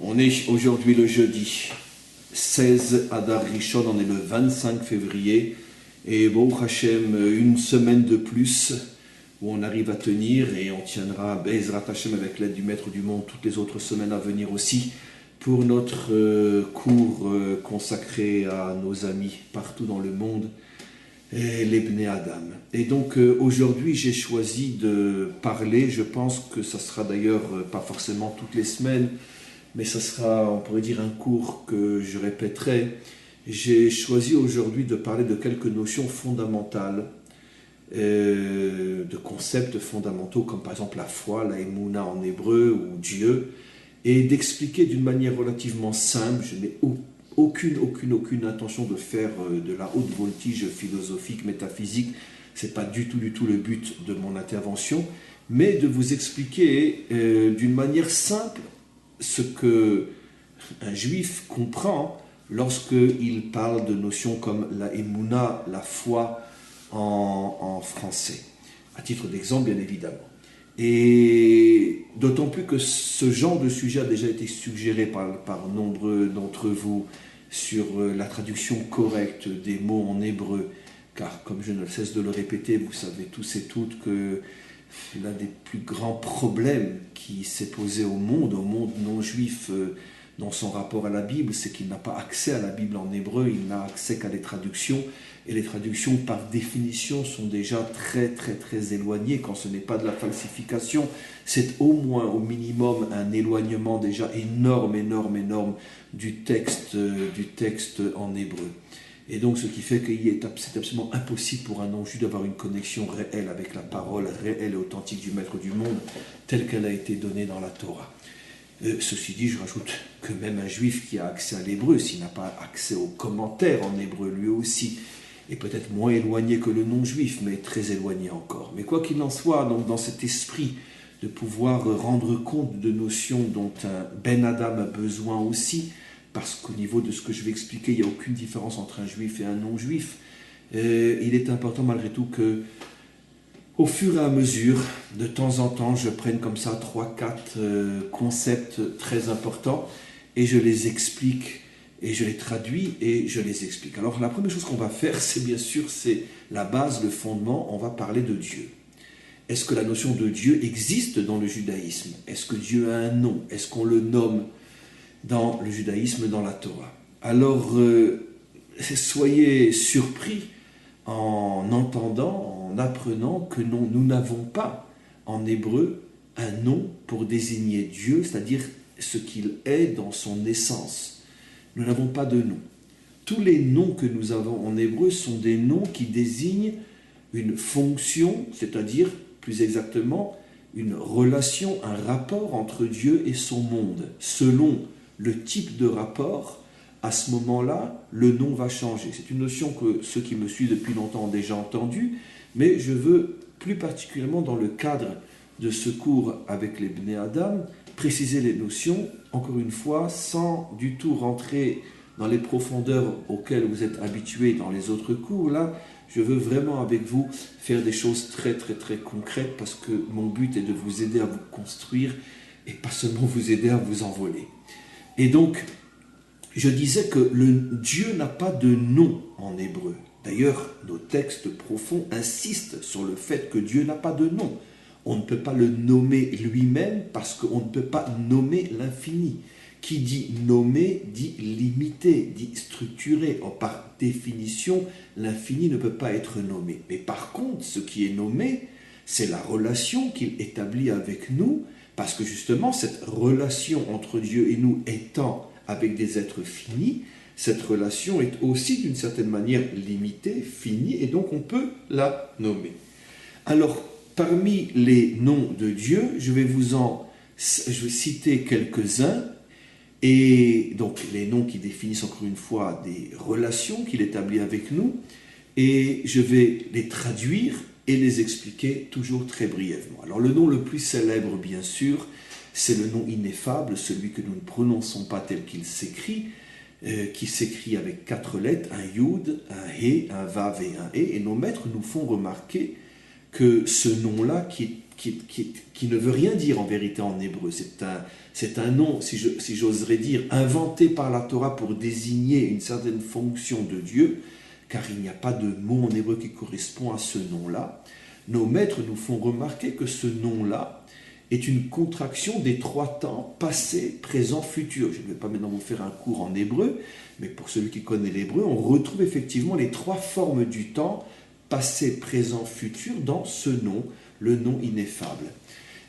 On est aujourd'hui le jeudi 16 Adar Rishon, on est le 25 février, et Baruch Hashem, une semaine de plus où on arrive à tenir, et on tiendra Bezrat Hashem avec l'aide du Maître du Monde toutes les autres semaines à venir aussi pour notre cours consacré à nos amis partout dans le monde, les Bnei Adam. Et donc aujourd'hui j'ai choisi de parler, je pense que ça sera d'ailleurs pas forcément toutes les semaines, mais ça sera, on pourrait dire, un cours que je répéterai. J'ai choisi aujourd'hui de parler de quelques notions fondamentales, de concepts fondamentaux, comme par exemple la foi, la Emouna en hébreu, ou Dieu, et d'expliquer d'une manière relativement simple. Je n'ai aucune intention de faire de la haute voltige philosophique, métaphysique. Ce n'est pas du tout le but de mon intervention, mais de vous expliquer d'une manière simple ce que un juif comprend lorsqu'il parle de notions comme la Emouna, la foi en français, à titre d'exemple bien évidemment. Et d'autant plus que ce genre de sujet a déjà été suggéré par nombreux d'entre vous sur la traduction correcte des mots en hébreu, car comme je ne cesse de le répéter, vous savez tous et toutes que l'un des plus grands problèmes qui s'est posé au monde non juif, dans son rapport à la Bible, c'est qu'il n'a pas accès à la Bible en hébreu, il n'a accès qu'à les traductions, et les traductions par définition sont déjà très éloignées. Quand ce n'est pas de la falsification, c'est au minimum un éloignement déjà énorme du texte en hébreu. Et donc ce qui fait que c'est absolument impossible pour un non-juif d'avoir une connexion réelle avec la parole réelle et authentique du Maître du Monde, telle qu'elle a été donnée dans la Torah. Ceci dit, je rajoute que même un juif qui a accès à l'hébreu, s'il n'a pas accès aux commentaires en hébreu lui aussi, est peut-être moins éloigné que le non-juif, mais très éloigné encore. Mais quoi qu'il en soit, donc dans cet esprit de pouvoir rendre compte de notions dont un Ben Adam a besoin aussi, parce qu'au niveau de ce que je vais expliquer, il n'y a aucune différence entre un juif et un non-juif, il est important malgré tout que, au fur et à mesure, de temps en temps, je prenne comme ça 3-4 concepts très importants et je les explique et je les traduis et je les explique. Alors la première chose qu'on va faire, c'est bien sûr, c'est la base, le fondement, on va parler de Dieu. Est-ce que la notion de Dieu existe dans le judaïsme? Est-ce que Dieu a un nom? Est-ce qu'on le nomme dans le judaïsme, dans la Torah? Alors, soyez surpris en entendant, en apprenant que non, nous n'avons pas en hébreu un nom pour désigner Dieu, c'est-à-dire ce qu'il est dans son essence. Nous n'avons pas de nom. Tous les noms que nous avons en hébreu sont des noms qui désignent une fonction, c'est-à-dire, plus exactement, une relation, un rapport entre Dieu et son monde. Selon le type de rapport, à ce moment-là, le nom va changer. C'est une notion que ceux qui me suivent depuis longtemps ont déjà entendue, mais je veux plus particulièrement dans le cadre de ce cours avec les Bnei Adam, préciser les notions, encore une fois, sans du tout rentrer dans les profondeurs auxquelles vous êtes habitués dans les autres cours. Là, je veux vraiment avec vous faire des choses très concrètes, parce que mon but est de vous aider à vous construire et pas seulement vous aider à vous envoler. Et donc, je disais que Dieu n'a pas de nom en hébreu. D'ailleurs, nos textes profonds insistent sur le fait que Dieu n'a pas de nom. On ne peut pas le nommer lui-même parce qu'on ne peut pas nommer l'infini. Qui dit nommer dit limiter, dit structurer. Or, par définition, l'infini ne peut pas être nommé. Mais par contre, ce qui est nommé, c'est la relation qu'il établit avec nous, parce que justement, cette relation entre Dieu et nous étant avec des êtres finis, cette relation est aussi d'une certaine manière limitée, finie, et donc on peut la nommer. Alors, parmi les noms de Dieu, je vais citer quelques-uns, et donc les noms qui définissent encore une fois des relations qu'il établit avec nous, et je vais les traduire et les expliquer toujours très brièvement. Alors le nom le plus célèbre, bien sûr, c'est le nom ineffable, celui que nous ne prononçons pas tel qu'il s'écrit, qui s'écrit avec 4 lettres, un Yud, un He, un Vav et un E. Et nos maîtres nous font remarquer que ce nom-là, qui ne veut rien dire en vérité en hébreu, c'est un nom, si j'oserais dire, inventé par la Torah pour désigner une certaine fonction de Dieu, car il n'y a pas de mot en hébreu qui correspond à ce nom-là. Nos maîtres nous font remarquer que ce nom-là est une contraction des 3 temps, passé, présent, futur. Je ne vais pas maintenant vous faire un cours en hébreu, mais pour celui qui connaît l'hébreu, on retrouve effectivement les 3 formes du temps, passé, présent, futur, dans ce nom, le nom ineffable.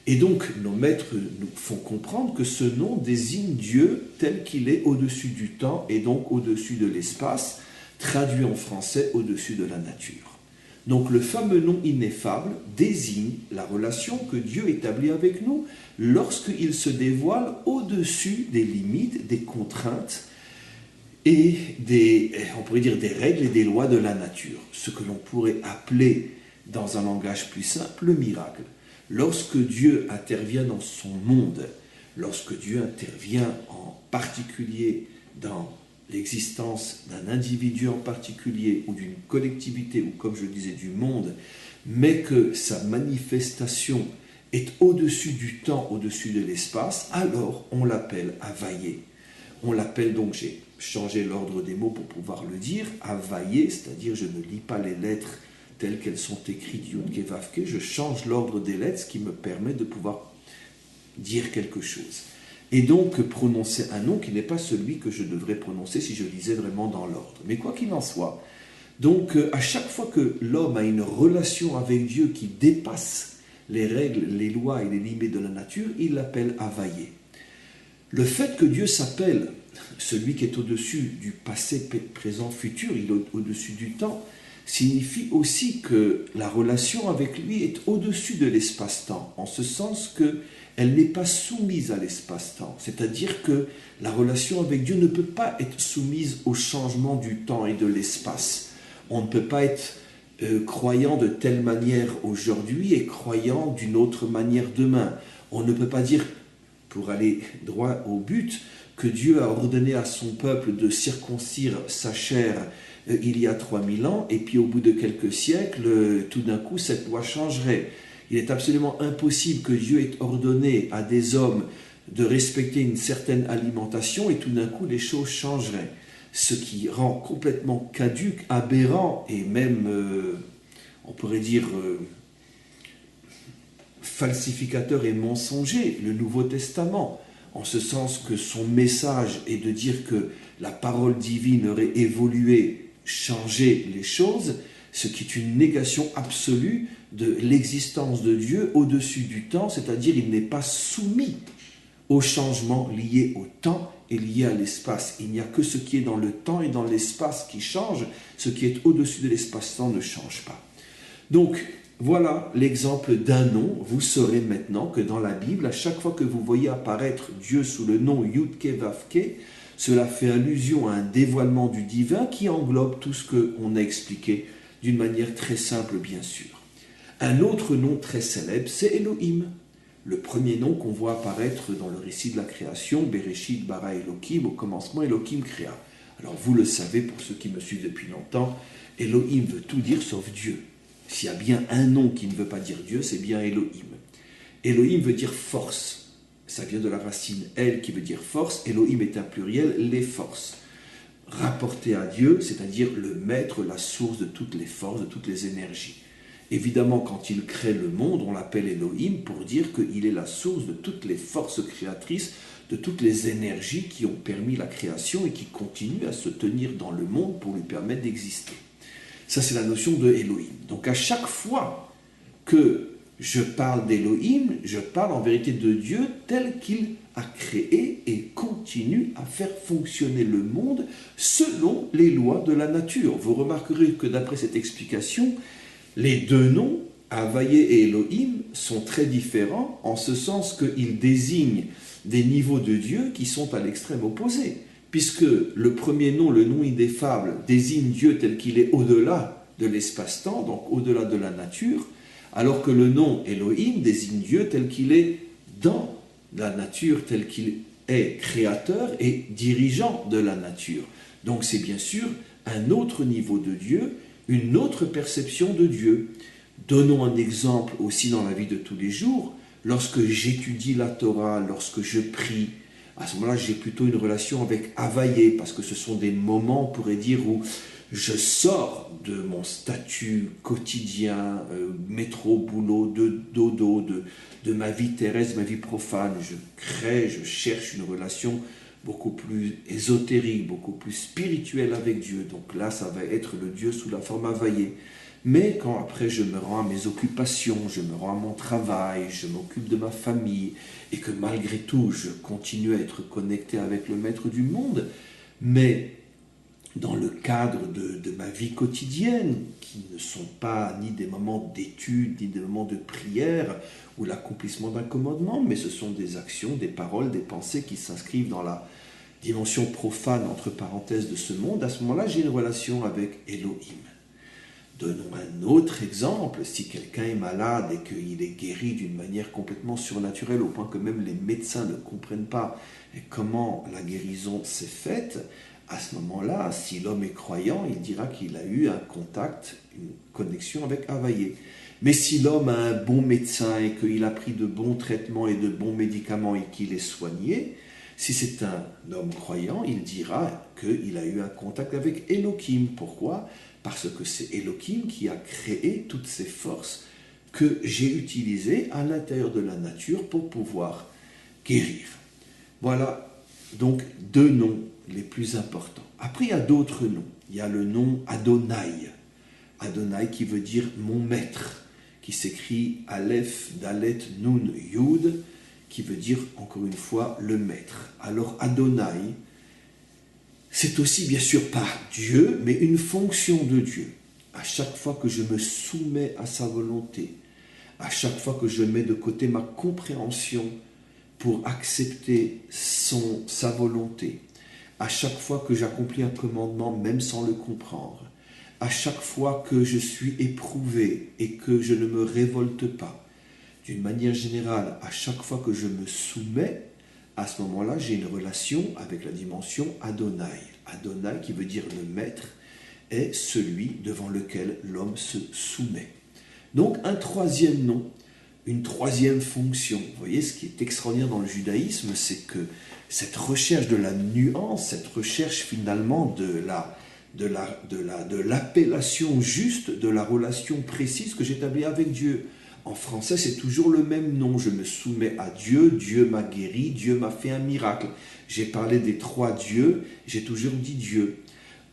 Et donc, nos maîtres nous font comprendre que ce nom désigne Dieu tel qu'il est au-dessus du temps et donc au-dessus de l'espace, traduit en français au-dessus de la nature. Donc le fameux nom ineffable désigne la relation que Dieu établit avec nous lorsqu'il se dévoile au-dessus des limites, des contraintes et on pourrait dire des règles et des lois de la nature. Ce que l'on pourrait appeler, dans un langage plus simple, le miracle. Lorsque Dieu intervient dans son monde, lorsque Dieu intervient en particulier dans l'existence d'un individu en particulier ou d'une collectivité ou comme je disais du monde, mais que sa manifestation est au-dessus du temps, au-dessus de l'espace, alors on l'appelle Havaïe. On l'appelle donc, j'ai changé l'ordre des mots pour pouvoir le dire, Havaïe, c'est-à-dire je ne lis pas les lettres telles qu'elles sont écrites Yud Ke Vav Ke, je change l'ordre des lettres, ce qui me permet de pouvoir dire quelque chose. Et donc prononcer un nom qui n'est pas celui que je devrais prononcer si je lisais vraiment dans l'ordre. Mais quoi qu'il en soit, donc à chaque fois que l'homme a une relation avec Dieu qui dépasse les règles, les lois et les limites de la nature, il l'appelle Havaïe. Le fait que Dieu s'appelle celui qui est au-dessus du passé, présent, futur, il est au-dessus du temps, signifie aussi que la relation avec lui est au-dessus de l'espace-temps, en ce sens qu'elle n'est pas soumise à l'espace-temps. C'est-à-dire que la relation avec Dieu ne peut pas être soumise au changement du temps et de l'espace. On ne peut pas être croyant de telle manière aujourd'hui et croyant d'une autre manière demain. On ne peut pas dire, pour aller droit au but, que Dieu a ordonné à son peuple de circoncire sa chair il y a 3000 ans, et puis au bout de quelques siècles, tout d'un coup, cette loi changerait. Il est absolument impossible que Dieu ait ordonné à des hommes de respecter une certaine alimentation, et tout d'un coup, les choses changeraient. Ce qui rend complètement caduc, aberrant, et même, on pourrait dire, falsificateur et mensonger, le Nouveau Testament, en ce sens que son message est de dire que la parole divine aurait évolué, changé les choses, ce qui est une négation absolue de l'existence de Dieu au-dessus du temps, c'est-à-dire il n'est pas soumis aux changements liés au temps et liés à l'espace. Il n'y a que ce qui est dans le temps et dans l'espace qui change, ce qui est au-dessus de l'espace-temps ne change pas. Donc, voilà l'exemple d'un nom. Vous saurez maintenant que dans la Bible, à chaque fois que vous voyez apparaître Dieu sous le nom Yud Ke Vav Ke, cela fait allusion à un dévoilement du divin qui englobe tout ce qu'on a expliqué d'une manière très simple, bien sûr. Un autre nom très célèbre, c'est Elohim. Le premier nom qu'on voit apparaître dans le récit de la création, Bereshit bara Elohim, au commencement Elohim créa. Alors vous le savez, pour ceux qui me suivent depuis longtemps, Elohim veut tout dire sauf Dieu. S'il y a bien un nom qui ne veut pas dire Dieu, c'est bien Elohim. Elohim veut dire force. Ça vient de la racine El qui veut dire force. Elohim est un pluriel, les forces. Rapporté à Dieu, c'est-à-dire le maître, la source de toutes les forces, de toutes les énergies. Évidemment, quand il crée le monde, on l'appelle Elohim pour dire qu'il est la source de toutes les forces créatrices, de toutes les énergies qui ont permis la création et qui continuent à se tenir dans le monde pour lui permettre d'exister. Ça, c'est la notion de Elohim. Donc, à chaque fois que je parle d'Elohim, je parle en vérité de Dieu tel qu'il a créé et continue à faire fonctionner le monde selon les lois de la nature. Vous remarquerez que d'après cette explication, les deux noms, Havaïe et Elohim, sont très différents en ce sens qu'ils désignent des niveaux de Dieu qui sont à l'extrême opposé. Puisque le premier nom, le nom ineffable, désigne Dieu tel qu'il est au-delà de l'espace-temps, donc au-delà de la nature, alors que le nom Elohim désigne Dieu tel qu'il est dans la nature, tel qu'il est créateur et dirigeant de la nature. Donc c'est bien sûr un autre niveau de Dieu, une autre perception de Dieu. Donnons un exemple aussi dans la vie de tous les jours. Lorsque j'étudie la Torah, lorsque je prie, à ce moment-là, j'ai plutôt une relation avec Havayé, parce que ce sont des moments, on pourrait dire, où je sors de mon statut quotidien, métro, boulot, de dodo, de ma vie terrestre, ma vie profane. Je cherche une relation beaucoup plus ésotérique, beaucoup plus spirituelle avec Dieu. Donc là, ça va être le Dieu sous la forme Havayé. Mais quand après je me rends à mes occupations, je me rends à mon travail, je m'occupe de ma famille, et que malgré tout, je continue à être connecté avec le Maître du monde, mais dans le cadre de ma vie quotidienne, qui ne sont pas ni des moments d'étude, ni des moments de prière, ou l'accomplissement d'un commandement, mais ce sont des actions, des paroles, des pensées qui s'inscrivent dans la dimension profane, entre parenthèses, de ce monde. À ce moment-là, j'ai une relation avec Elohim. Donnons un autre exemple. Si quelqu'un est malade et qu'il est guéri d'une manière complètement surnaturelle, au point que même les médecins ne comprennent pas comment la guérison s'est faite, à ce moment-là, si l'homme est croyant, il dira qu'il a eu un contact, une connexion avec Havayé. Mais si l'homme a un bon médecin et qu'il a pris de bons traitements et de bons médicaments et qu'il est soigné, si c'est un homme croyant, il dira qu'il a eu un contact avec Elohim. Pourquoi ? Parce que c'est Elohim qui a créé toutes ces forces que j'ai utilisées à l'intérieur de la nature pour pouvoir guérir. Voilà donc 2 noms les plus importants. Après, il y a d'autres noms. Il y a le nom Adonai. Adonai qui veut dire mon maître, qui s'écrit Aleph, Dalet, Nun, Yud, qui veut dire encore une fois le maître. Alors Adonai, c'est aussi bien sûr pas Dieu, mais une fonction de Dieu. À chaque fois que je me soumets à sa volonté, à chaque fois que je mets de côté ma compréhension pour accepter sa volonté, à chaque fois que j'accomplis un commandement même sans le comprendre, à chaque fois que je suis éprouvé et que je ne me révolte pas, d'une manière générale, à chaque fois que je me soumets, à ce moment-là, j'ai une relation avec la dimension Adonai. Adonai, qui veut dire le maître, est celui devant lequel l'homme se soumet. Donc, un troisième nom, une troisième fonction. Vous voyez, ce qui est extraordinaire dans le judaïsme, c'est que cette recherche de la nuance, cette recherche finalement de l'appellation juste, de la relation précise que j'établis avec Dieu. En français, c'est toujours le même nom. Je me soumets à Dieu, Dieu m'a guéri, Dieu m'a fait un miracle. J'ai parlé des 3 dieux, j'ai toujours dit Dieu.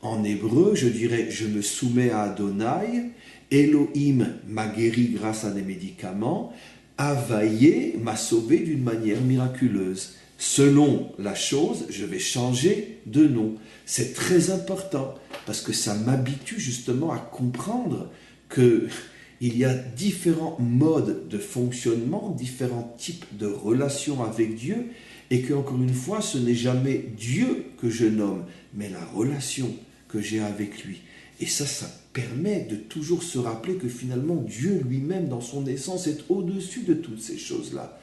En hébreu, je dirais, je me soumets à Adonai, Elohim m'a guéri grâce à des médicaments, Havayé m'a sauvé d'une manière miraculeuse. Selon la chose, je vais changer de nom. C'est très important parce que ça m'habitue justement à comprendre que il y a différents modes de fonctionnement, différents types de relations avec Dieu, et que, encore une fois, ce n'est jamais Dieu que je nomme, mais la relation que j'ai avec lui. Et ça permet de toujours se rappeler que finalement, Dieu lui-même, dans son essence, est au-dessus de toutes ces choses-là.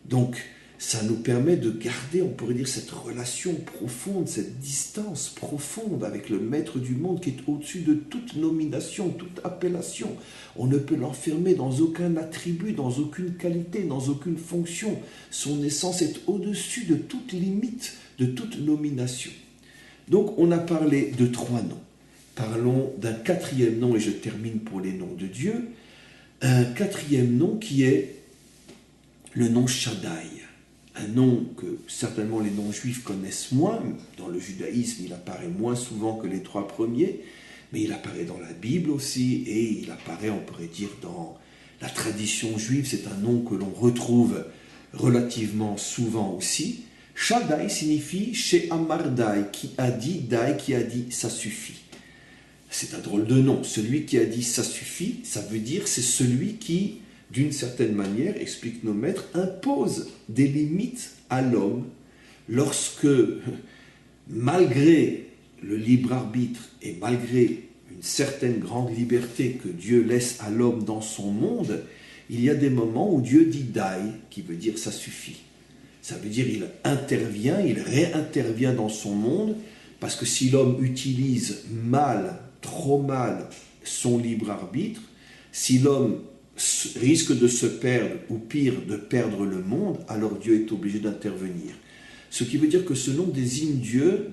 Donc, ça nous permet de garder, on pourrait dire, cette relation profonde, cette distance profonde avec le maître du monde qui est au-dessus de toute nomination, toute appellation. On ne peut l'enfermer dans aucun attribut, dans aucune qualité, dans aucune fonction. Son essence est au-dessus de toute limite, de toute nomination. Donc on a parlé de 3 noms. Parlons d'un 4e nom, et je termine pour les noms de Dieu. Un 4e nom qui est le nom Shaddai. Un nom que certainement les noms juifs connaissent moins. Dans le judaïsme, il apparaît moins souvent que les 3 premiers, mais il apparaît dans la Bible aussi, et il apparaît, on pourrait dire, dans la tradition juive. C'est un nom que l'on retrouve relativement souvent aussi. Shaddai signifie She'amardai, qui a dit Dai, qui a dit ça suffit. C'est un drôle de nom. Celui qui a dit ça suffit, ça veut dire c'est celui qui, d'une certaine manière, explique nos maîtres, impose des limites à l'homme lorsque, malgré le libre arbitre et malgré une certaine grande liberté que Dieu laisse à l'homme dans son monde, il y a des moments où Dieu dit « dai », qui veut dire « ça suffit ». Ça veut dire il intervient, il réintervient dans son monde, parce que si l'homme utilise mal, trop mal, son libre arbitre, Si l'homme risque de se perdre, ou pire, de perdre le monde, alors Dieu est obligé d'intervenir. Ce qui veut dire que ce nom désigne Dieu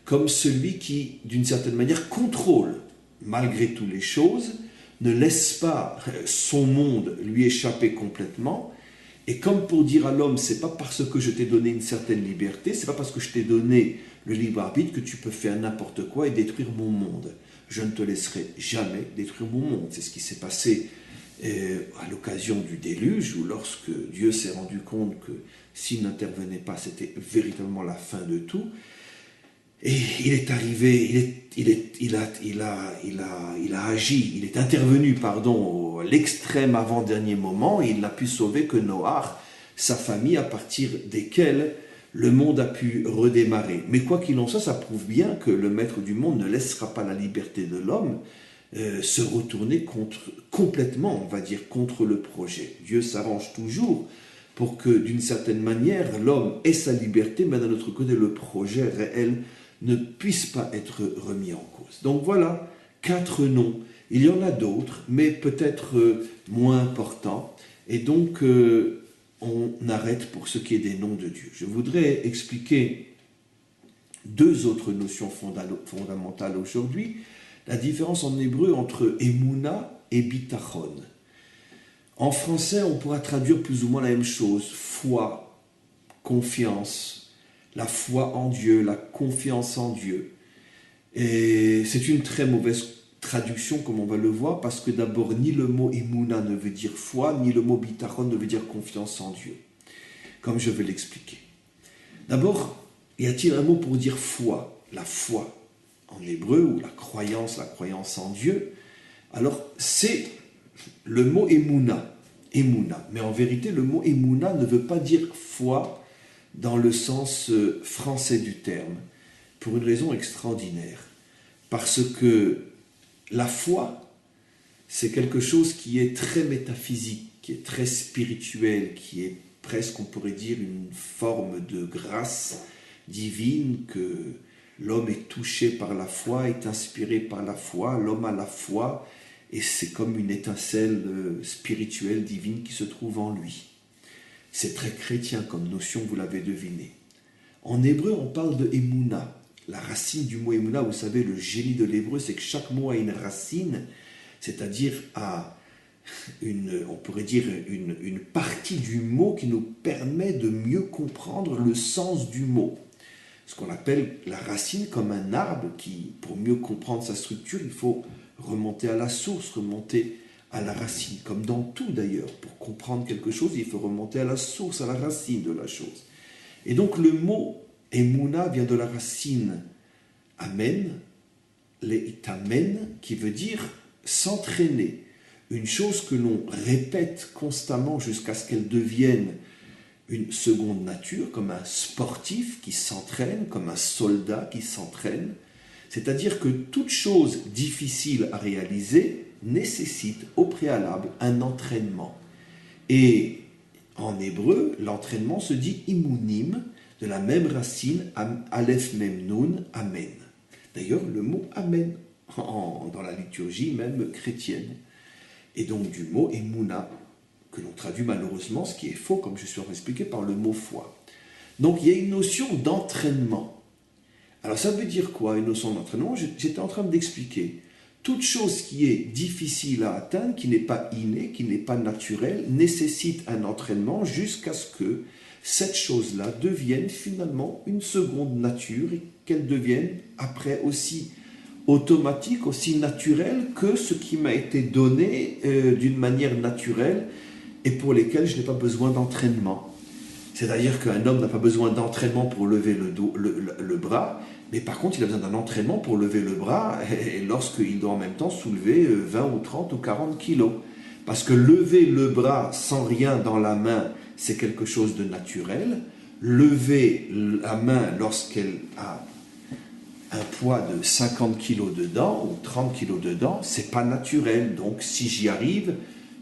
comme celui qui, d'une certaine manière, contrôle malgré tout les choses, ne laisse pas son monde lui échapper complètement. Et comme pour dire à l'homme, c'est pas parce que je t'ai donné une certaine liberté, c'est pas parce que je t'ai donné le libre arbitre que tu peux faire n'importe quoi et détruire mon monde. Je ne te laisserai jamais détruire mon monde. C'est ce qui s'est passé à l'occasion du déluge, où lorsque Dieu s'est rendu compte que s'il n'intervenait pas, c'était véritablement la fin de tout. Et il est arrivé, il a agi, il est intervenu, à l'extrême avant-dernier moment, et il n'a pu sauver que Noach, sa famille, à partir desquels le monde a pu redémarrer. Mais quoi qu'il en soit, ça prouve bien que le maître du monde ne laissera pas la liberté de l'homme se retourner complètement, on va dire, contre le projet. Dieu s'arrange toujours pour que, d'une certaine manière, l'homme ait sa liberté, mais d'un autre côté, le projet réel ne puisse pas être remis en cause. Donc voilà, 4 noms. Il y en a d'autres, mais peut-être moins importants. Et donc, on arrête pour ce qui est des noms de Dieu. Je voudrais expliquer 2 autres notions fondamentales aujourd'hui. La différence en hébreu entre Emouna et Bitachon. En français, on pourra traduire plus ou moins la même chose. Foi, confiance, la foi en Dieu, la confiance en Dieu. Et c'est une très mauvaise traduction, comme on va le voir, parce que d'abord, ni le mot Emouna ne veut dire foi, ni le mot Bitachon ne veut dire confiance en Dieu, comme je vais l'expliquer. D'abord, y a-t-il un mot pour dire foi, la foi en hébreu, ou la croyance en Dieu? Alors, c'est le mot Emouna. Mais en vérité, le mot Emouna ne veut pas dire foi dans le sens français du terme, pour une raison extraordinaire. Parce que la foi, c'est quelque chose qui est très métaphysique, qui est très spirituel, qui est presque, on pourrait dire, une forme de grâce divine, que l'homme est touché par la foi, est inspiré par la foi, l'homme a la foi, et c'est comme une étincelle spirituelle, divine qui se trouve en lui. C'est très chrétien comme notion, vous l'avez deviné. En hébreu, on parle de Emouna. La racine du mot Emouna, vous savez, le génie de l'hébreu, c'est que chaque mot a une racine, c'est-à-dire on pourrait dire une partie du mot qui nous permet de mieux comprendre le sens du mot. Ce qu'on appelle la racine comme un arbre qui, pour mieux comprendre sa structure, il faut remonter à la source, remonter à la racine, comme dans tout d'ailleurs. Pour comprendre quelque chose, il faut remonter à la source, à la racine de la chose. Et donc le mot Emouna vient de la racine Amen, Leitamen, qui veut dire s'entraîner. Une chose que l'on répète constamment jusqu'à ce qu'elle devienne une seconde nature, comme un sportif qui s'entraîne, comme un soldat qui s'entraîne. C'est-à-dire que toute chose difficile à réaliser nécessite au préalable un entraînement. Et en hébreu, l'entraînement se dit imunim, de la même racine, aleph mem nun, amen. D'ailleurs, le mot amen, dans la liturgie même chrétienne. Et donc du mot emuna, que l'on traduit malheureusement, ce qui est faux, comme je suis en train d'expliquer, par le mot foi. Donc il y a une notion d'entraînement. Alors ça veut dire quoi, une notion d'entraînement? J'étais en train d'expliquer. Toute chose qui est difficile à atteindre, qui n'est pas innée, qui n'est pas naturelle, nécessite un entraînement jusqu'à ce que cette chose-là devienne finalement une seconde nature et qu'elle devienne après aussi automatique, aussi naturelle que ce qui m'a été donné d'une manière naturelle et pour lesquels je n'ai pas besoin d'entraînement. C'est-à-dire qu'un homme n'a pas besoin d'entraînement pour lever le bras, mais par contre il a besoin d'un entraînement pour lever le bras et lorsqu'il doit en même temps soulever 20 ou 30 ou 40 kilos. Parce que lever le bras sans rien dans la main, c'est quelque chose de naturel. Lever la main lorsqu'elle a un poids de 50 kilos dedans ou 30 kilos dedans, c'est pas naturel. Donc si j'y arrive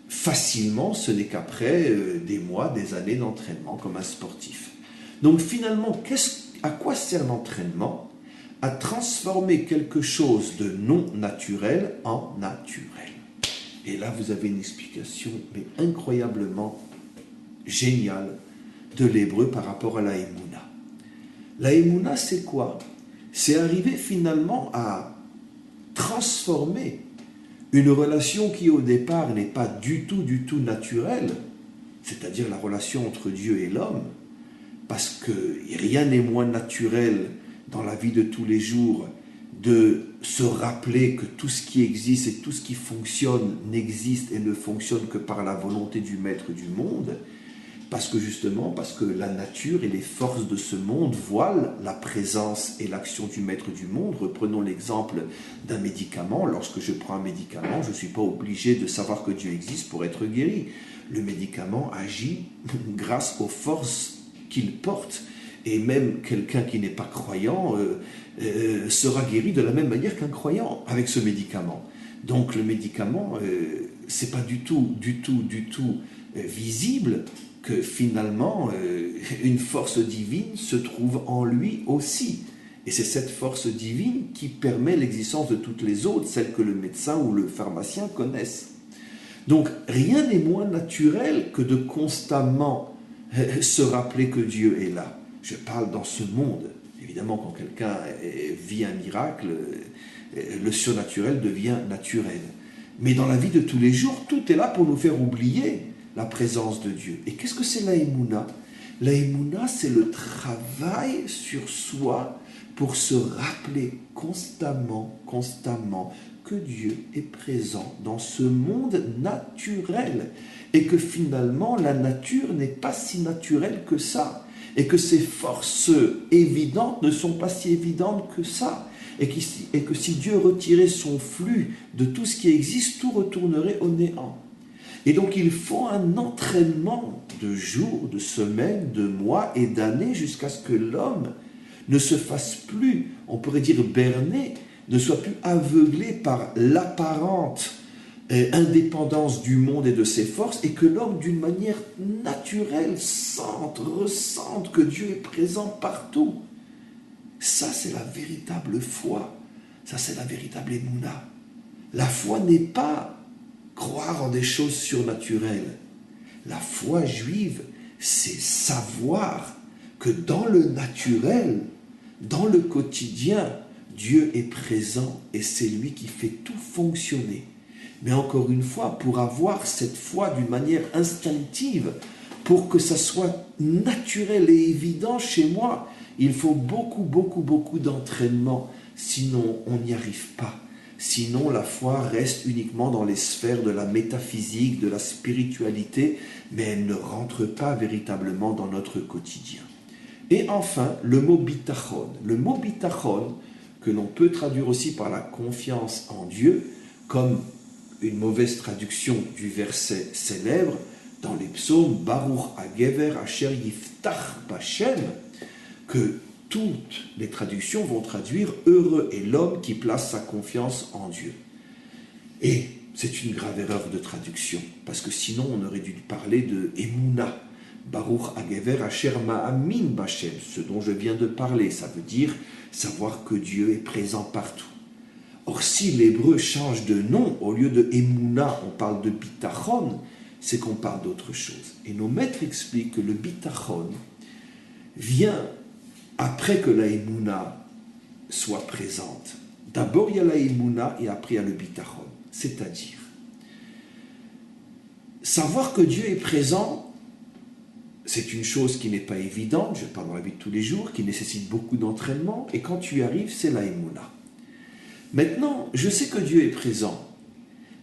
facilement, ce n'est qu'après des mois, des années d'entraînement comme un sportif. Donc finalement, à quoi sert l'entraînement? À transformer quelque chose de non naturel en naturel. Et là, vous avez une explication, mais incroyablement géniale, de l'hébreu par rapport à la Emouna. La Emouna, c'est quoi? C'est arriver finalement à transformer une relation qui au départ n'est pas du tout naturelle, c'est-à-dire la relation entre Dieu et l'homme, parce que rien n'est moins naturel dans la vie de tous les jours de se rappeler que tout ce qui existe et tout ce qui fonctionne n'existe et ne fonctionne que par la volonté du maître du monde, parce que la nature et les forces de ce monde voilent la présence et l'action du maître du monde. Reprenons l'exemple d'un médicament. Lorsque je prends un médicament, je ne suis pas obligé de savoir que Dieu existe pour être guéri. Le médicament agit grâce aux forces qu'il porte. Et même quelqu'un qui n'est pas croyant sera guéri de la même manière qu'un croyant avec ce médicament. Donc le médicament, c'est pas du tout visible que finalement une force divine se trouve en lui aussi. Et c'est cette force divine qui permet l'existence de toutes les autres, celles que le médecin ou le pharmacien connaissent. Donc rien n'est moins naturel que de constamment se rappeler que Dieu est là. Je parle dans ce monde. Évidemment, quand quelqu'un vit un miracle, le surnaturel devient naturel. Mais dans la vie de tous les jours, tout est là pour nous faire oublier la présence de Dieu. Et qu'est-ce que c'est la Emouna? La Emouna, c'est le travail sur soi pour se rappeler constamment que Dieu est présent dans ce monde naturel et que finalement la nature n'est pas si naturelle que ça et que ces forces évidentes ne sont pas si évidentes que ça et que si Dieu retirait son flux de tout ce qui existe, tout retournerait au néant. Et donc il faut un entraînement de jours, de semaines, de mois et d'années jusqu'à ce que l'homme ne se fasse plus, on pourrait dire berné, ne soit plus aveuglé par l'apparente indépendance du monde et de ses forces, et que l'homme, d'une manière naturelle, ressente que Dieu est présent partout. Ça, c'est la véritable foi. Ça, c'est la véritable Emouna. La foi n'est pas croire en des choses surnaturelles. La foi juive, c'est savoir que dans le naturel, dans le quotidien, Dieu est présent et c'est lui qui fait tout fonctionner. Mais encore une fois, pour avoir cette foi d'une manière instinctive, pour que ça soit naturel et évident chez moi, il faut beaucoup d'entraînement. Sinon, on n'y arrive pas. Sinon, la foi reste uniquement dans les sphères de la métaphysique, de la spiritualité, mais elle ne rentre pas véritablement dans notre quotidien. Et enfin, le mot bitachon. Le mot bitachon, que l'on peut traduire aussi par la confiance en Dieu, comme une mauvaise traduction du verset célèbre dans les psaumes « Baruch hagever asher yiftach b'Hashem », que toutes les traductions vont traduire « Heureux est l'homme qui place sa confiance en Dieu ». Et c'est une grave erreur de traduction, parce que sinon on aurait dû parler de « Emouna ». Baruch hagever asher ma'amin b'Hashem, ce dont je viens de parler, ça veut dire savoir que Dieu est présent partout. Or, si l'hébreu change de nom, au lieu de Emouna, on parle de bitachon, c'est qu'on parle d'autre chose. Et nos maîtres expliquent que le bitachon vient après que la Emouna soit présente. D'abord, il y a la Emouna et après, il y a le bitachon. C'est-à-dire, savoir que Dieu est présent, c'est une chose qui n'est pas évidente, je parle dans la vie de tous les jours, qui nécessite beaucoup d'entraînement, et quand tu y arrives, c'est la Emouna. Maintenant, je sais que Dieu est présent,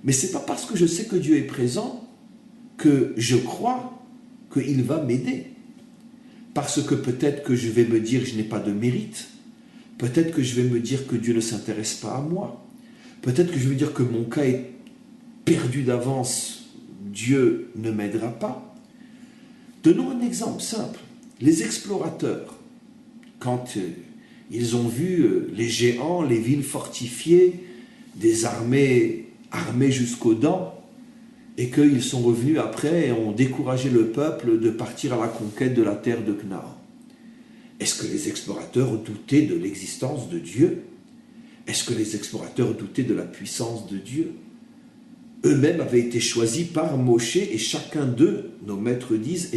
mais ce n'est pas parce que je sais que Dieu est présent que je crois qu'il va m'aider. Parce que peut-être que je vais me dire que je n'ai pas de mérite, peut-être que je vais me dire que Dieu ne s'intéresse pas à moi, peut-être que je vais me dire que mon cas est perdu d'avance, Dieu ne m'aidera pas. Donnons un exemple simple. Les explorateurs, quand ils ont vu les géants, les villes fortifiées, des armées armées jusqu'aux dents, et qu'ils sont revenus après et ont découragé le peuple de partir à la conquête de la terre de Canaan. Est-ce que les explorateurs doutaient de l'existence de Dieu? Est-ce que les explorateurs doutaient de la puissance de Dieu? eux-mêmes avaient été choisis par Moshe et chacun d'eux, nos maîtres disent,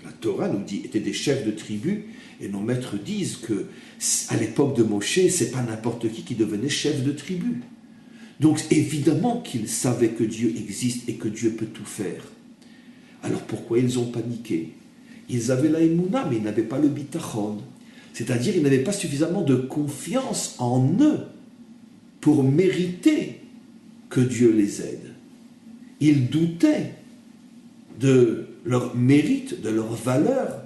la Torah nous dit, étaient des chefs de tribu et nos maîtres disent que à l'époque de Moshe, c'est pas n'importe qui devenait chef de tribu. Donc évidemment qu'ils savaient que Dieu existe et que Dieu peut tout faire. Alors pourquoi ils ont paniqué? Ils avaient la émouna, mais ils n'avaient pas le bitachon. C'est-à-dire ils n'avaient pas suffisamment de confiance en eux pour mériter que Dieu les aide. Ils doutaient de leur mérite, de leur valeur,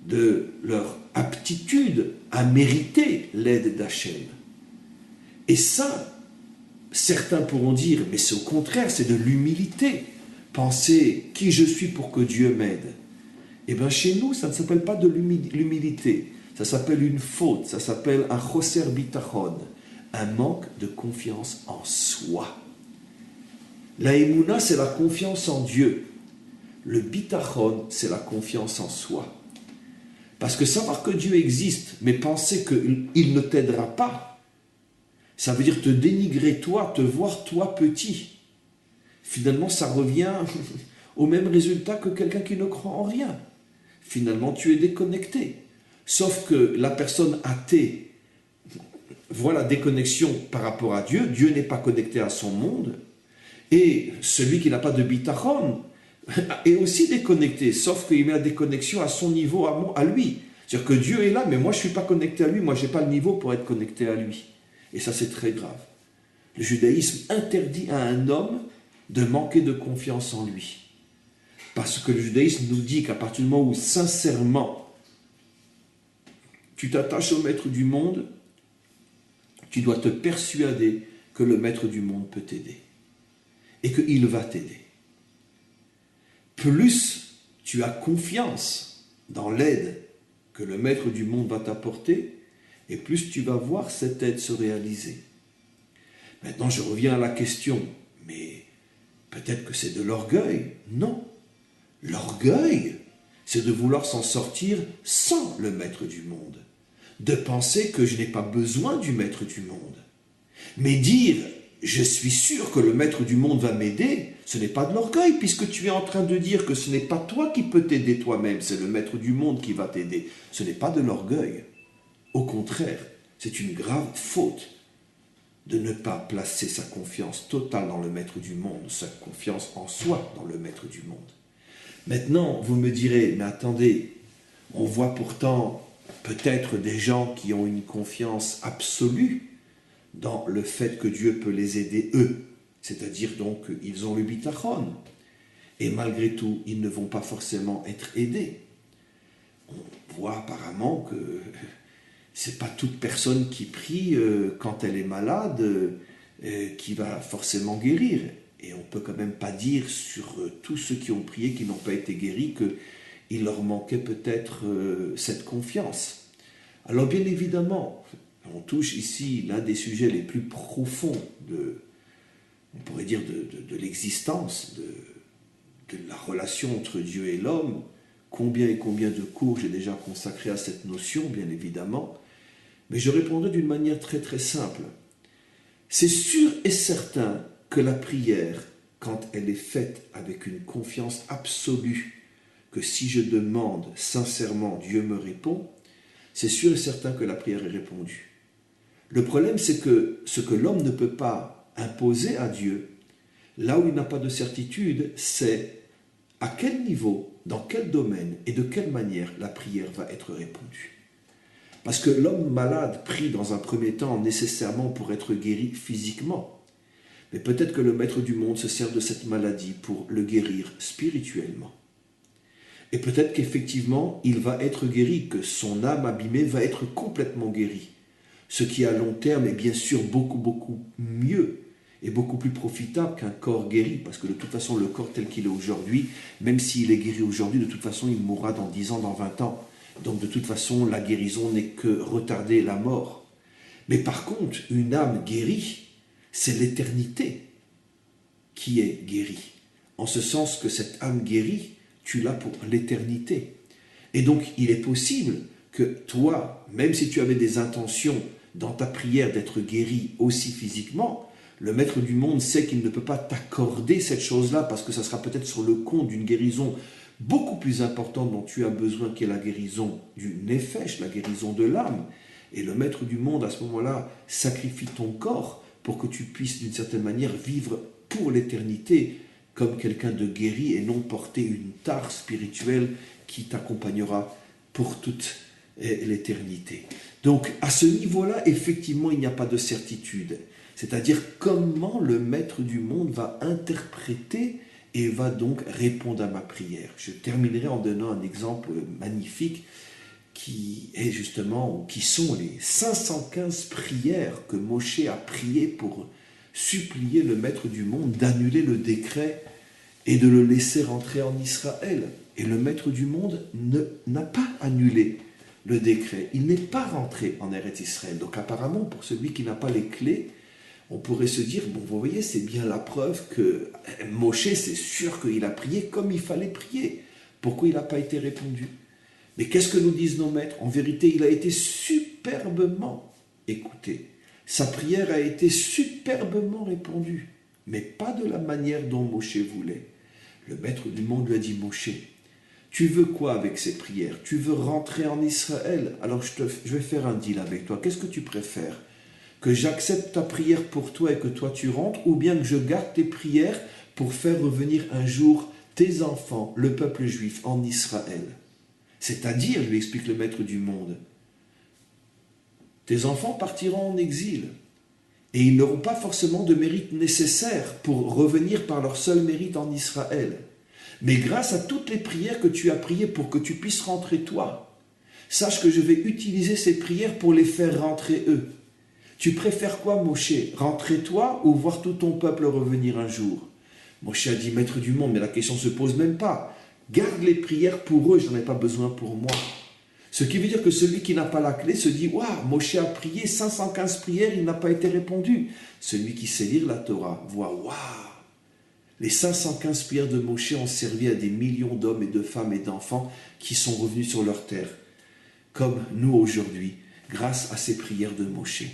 de leur aptitude à mériter l'aide d'Hachem. Et ça, certains pourront dire, mais c'est au contraire, c'est de l'humilité. Penser qui je suis pour que Dieu m'aide. Eh bien chez nous, ça ne s'appelle pas de l'humilité, ça s'appelle une faute, ça s'appelle un choser bitachon, un manque de confiance en soi. La émouna, c'est la confiance en Dieu. Le bitachon, c'est la confiance en soi. Parce que savoir que Dieu existe, mais penser qu'il ne t'aidera pas, ça veut dire te dénigrer toi, te voir toi petit. Finalement, ça revient au même résultat que quelqu'un qui ne croit en rien. Finalement, tu es déconnecté. Sauf que la personne athée voit la déconnexion par rapport à Dieu. Dieu n'est pas connecté à son monde. Et celui qui n'a pas de bitachon est aussi déconnecté, sauf qu'il met la déconnexion à son niveau, à lui. C'est-à-dire que Dieu est là, mais moi je ne suis pas connecté à lui, moi je n'ai pas le niveau pour être connecté à lui. Et ça c'est très grave. Le judaïsme interdit à un homme de manquer de confiance en lui. Parce que le judaïsme nous dit qu'à partir du moment où sincèrement tu t'attaches au maître du monde, tu dois te persuader que le maître du monde peut t'aider. Et qu'il va t'aider. Plus tu as confiance dans l'aide que le maître du monde va t'apporter, et plus tu vas voir cette aide se réaliser. Maintenant, je reviens à la question, mais peut-être que c'est de l'orgueil. Non. L'orgueil, c'est de vouloir s'en sortir sans le maître du monde. De penser que je n'ai pas besoin du maître du monde. Mais dire, je suis sûr que le maître du monde va m'aider, ce n'est pas de l'orgueil, puisque tu es en train de dire que ce n'est pas toi qui peux t'aider toi-même, c'est le maître du monde qui va t'aider. Ce n'est pas de l'orgueil. Au contraire, c'est une grave faute de ne pas placer sa confiance totale dans le maître du monde, sa confiance en soi dans le maître du monde. Maintenant, vous me direz, mais attendez, on voit pourtant peut-être des gens qui ont une confiance absolue dans le fait que Dieu peut les aider eux, c'est-à-dire donc qu'ils ont le bitachon, et malgré tout, ils ne vont pas forcément être aidés. On voit apparemment que c'est pas toute personne qui prie quand elle est malade qui va forcément guérir. Et on ne peut quand même pas dire sur tous ceux qui ont prié, qui n'ont pas été guéris, qu'il leur manquait peut-être cette confiance. Alors bien évidemment, on touche ici l'un des sujets les plus profonds on pourrait dire de l'existence, de la relation entre Dieu et l'homme. Combien et combien de cours j'ai déjà consacré à cette notion, bien évidemment. Mais je répondrai d'une manière très très simple. C'est sûr et certain que la prière, quand elle est faite avec une confiance absolue, que si je demande sincèrement, Dieu me répond, c'est sûr et certain que la prière est répondue. Le problème, c'est que ce que l'homme ne peut pas imposer à Dieu, là où il n'a pas de certitude, c'est à quel niveau, dans quel domaine et de quelle manière la prière va être répondue. Parce que l'homme malade prie dans un premier temps nécessairement pour être guéri physiquement. Mais peut-être que le maître du monde se sert de cette maladie pour le guérir spirituellement. Et peut-être qu'effectivement, il va être guéri, que son âme abîmée va être complètement guérie. Ce qui à long terme est bien sûr beaucoup, beaucoup mieux et beaucoup plus profitable qu'un corps guéri. Parce que de toute façon, le corps tel qu'il est aujourd'hui, même s'il est guéri aujourd'hui, de toute façon, il mourra dans 10 ans, dans 20 ans. Donc de toute façon, la guérison n'est que retarder la mort. Mais par contre, une âme guérie, c'est l'éternité qui est guérie. En ce sens que cette âme guérie, tu l'as pour l'éternité. Et donc, il est possible que toi, même si tu avais des intentions dans ta prière d'être guéri aussi physiquement, Le maître du monde sait qu'il ne peut pas t'accorder cette chose-là parce que ça sera peut-être sur le compte d'une guérison beaucoup plus importante dont tu as besoin, qui est la guérison du nefesh, la guérison de l'âme. Et le maître du monde, à ce moment-là, sacrifie ton corps pour que tu puisses, d'une certaine manière, vivre pour l'éternité comme quelqu'un de guéri et non porter une tare spirituelle qui t'accompagnera pour toute l'éternité. Donc, à ce niveau-là, effectivement, il n'y a pas de certitude. C'est-à-dire comment le maître du monde va interpréter et va donc répondre à ma prière. Je terminerai en donnant un exemple magnifique qui est justement, qui sont les 515 prières que Moshe a priées pour supplier le maître du monde d'annuler le décret et de le laisser rentrer en Israël. Et le maître du monde n'a pas annulé le décret. Il n'est pas rentré en Eretz Israël. Donc apparemment, pour celui qui n'a pas les clés, on pourrait se dire, bon, vous voyez, c'est bien la preuve que Moshe, c'est sûr qu'il a prié comme il fallait prier. Pourquoi il n'a pas été répondu? Mais qu'est-ce que nous disent nos maîtres? En vérité, il a été superbement écouté. Sa prière a été superbement répondue, mais pas de la manière dont Moshe voulait. Le maître du monde lui a dit, Moshe, tu veux quoi avec ces prières? Tu veux rentrer en Israël? Alors je vais faire un deal avec toi. Qu'est-ce que tu préfères? Que j'accepte ta prière pour toi et que toi tu rentres, ou bien que je garde tes prières pour faire revenir un jour tes enfants, le peuple juif, en Israël? C'est-à-dire, lui explique le maître du monde, tes enfants partiront en exil et ils n'auront pas forcément de mérite nécessaire pour revenir par leur seul mérite en Israël. Mais grâce à toutes les prières que tu as priées pour que tu puisses rentrer toi, sache que je vais utiliser ces prières pour les faire rentrer eux. Tu préfères quoi, Moshe? Rentrer toi ou voir tout ton peuple revenir un jour? Moshe a dit, maître du monde, mais la question ne se pose même pas. Garde les prières pour eux, je n'en ai pas besoin pour moi. Ce qui veut dire que celui qui n'a pas la clé se dit, waouh, Moshe a prié 515 prières, il n'a pas été répondu. Celui qui sait lire la Torah voit, waouh, les 515 prières de Moshe ont servi à des millions d'hommes et de femmes et d'enfants qui sont revenus sur leur terre, comme nous aujourd'hui, grâce à ces prières de Moshe.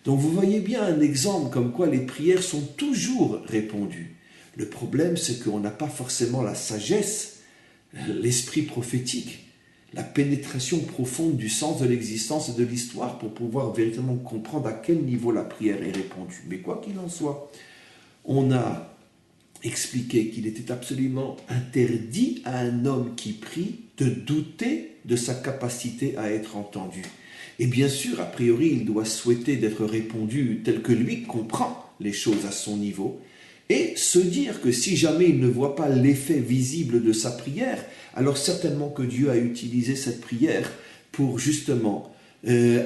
Donc vous voyez bien un exemple comme quoi les prières sont toujours répondues. Le problème, c'est qu'on n'a pas forcément la sagesse, l'esprit prophétique, la pénétration profonde du sens de l'existence et de l'histoire pour pouvoir véritablement comprendre à quel niveau la prière est répondue. Mais quoi qu'il en soit, on a expliqué qu'il était absolument interdit à un homme qui prie de douter de sa capacité à être entendu. Et bien sûr, a priori, il doit souhaiter d'être répondu tel que lui comprend les choses à son niveau, et se dire que si jamais il ne voit pas l'effet visible de sa prière, alors certainement que Dieu a utilisé cette prière pour justement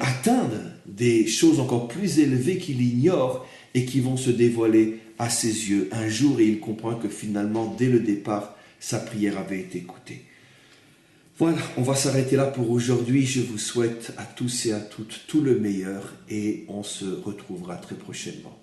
atteindre des choses encore plus élevées qu'il ignore et qui vont se dévoiler à ses yeux un jour, et il comprend que finalement, dès le départ, sa prière avait été écoutée. Voilà, on va s'arrêter là pour aujourd'hui. Je vous souhaite à tous et à toutes tout le meilleur et on se retrouvera très prochainement.